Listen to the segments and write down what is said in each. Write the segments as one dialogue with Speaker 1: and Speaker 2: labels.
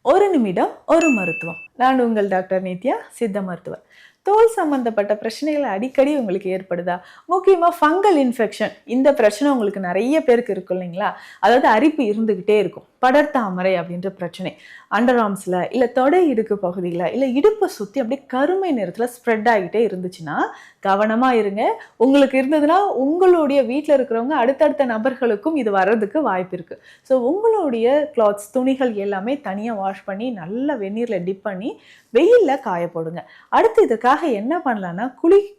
Speaker 1: ஒரு நிமிடம் ஒரு மருத்துவம். நான் உங்கள் டாக்டர் நித்யா, சித்த மருத்துவர். தோல் சம்பந்தப்பட்ட பிரச்சனைகள் அடிக்கடி உங்களுக்கு ஏற்படுதா? முக்கியமா ஃபங்கல் இன்ஃபெக்ஷன் இந்த பிரச்சனை உங்களுக்கு நிறைய பேருக்கு இருக்கும் இல்லைங்களா? அதாவது அரிப்பு இருந்துகிட்டே இருக்கும். படர்தாமரை அப்படின்ற பிரச்சனை. அண்டர் ஆர்ம்ஸ்ல இல்ல தொடை இடுக்கு பகுதியில இல்ல இடுப்பை சுத்தி அப்படியே கருமை நிறத்துல ஸ்ப்ரெட் ஆகிட்டே இருந்துச்சுன்னா கவனமா இருங்க. உங்களுக்கு இருந்ததுன்னா உங்களுடைய வீட்டில் இருக்கிறவங்க அடுத்தடுத்த நபர்களுக்கும் இது வர்றதுக்கு வாய்ப்பு இருக்கு. ஸோ உங்களுடைய கிளாத்ஸ் துணிகள் எல்லாமே தனியாக வாஷ் பண்ணி நல்லா வெந்நீரில் டிப் பண்ணி வெயிலில் காய போடுங்க. அடுத்து இதுக்காக என்ன பண்ணலான்னா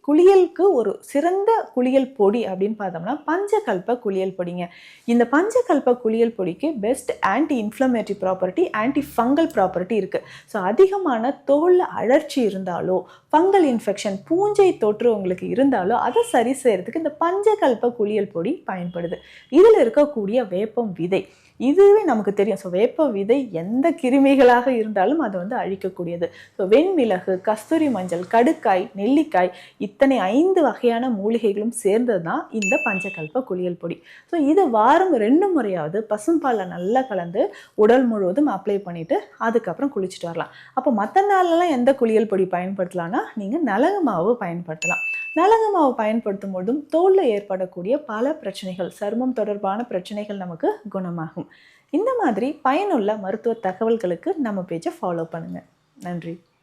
Speaker 1: குளியலுக்கு ஒரு சிறந்த குளியல் பொடி அப்படின்னு பார்த்தோம்னா பஞ்சகல்ப குளியல் பொடிங்க. இந்த பஞ்சகல்ப குளியல் பொடிக்கு best anti inflammatory property, anti fungal property இருக்குது. ஸோ அதிகமான தோல் அழற்சி இருந்தாலோ ஃபங்கல் இன்ஃபெக்ஷன் பூஞ்சை தொற்று உங்களுக்கு இருந்தாலோ அதை சரி செய்யறதுக்கு இந்த பஞ்சகல்ப குளியல் பொடி பயன்படுது. இதில் இருக்கக்கூடிய வேப்பம் விதை இதுவே நமக்கு தெரியும். ஸோ வேப்ப விதை எந்த கிருமிகளாக இருந்தாலும் அதை அழிக்கக்கூடியது. ஸோ வெண்மிளகு, கஸ்தூரி மஞ்சள், கடுக்காய், நெல்லிக்காய் இத்தனை 5 வகையான மூலிகைகளும் சேர்ந்தது தான் இந்த பஞ்சகல்ப குளியல் பொடி. ஸோ இது வாரம் 2 முறையாவது பசும்பாலில் நல்லா கலந்து உடல் முழுவதும் அப்ளை பண்ணிவிட்டு அதுக்கப்புறம் குளிச்சுட்டு வரலாம். அப்போ மற்ற நாள்லாம் எந்த குளியல் பொடி பயன்படுத்தலாம்னா நீங்கள் நலங்கு மாவு பயன்படுத்தலாம். நலங்கு மாவு பயன்படுத்தும் போதும் தோலில் ஏற்படக்கூடிய பல பிரச்சனைகள், சருமம் தொடர்பான பிரச்சனைகள் நமக்கு குணமாகும். இந்த மாதிரி பயனுள்ள மருத்துவ தகவல்களுக்கு நம்ம பேஜை ஃபாலோ பண்ணுங்கள். நன்றி.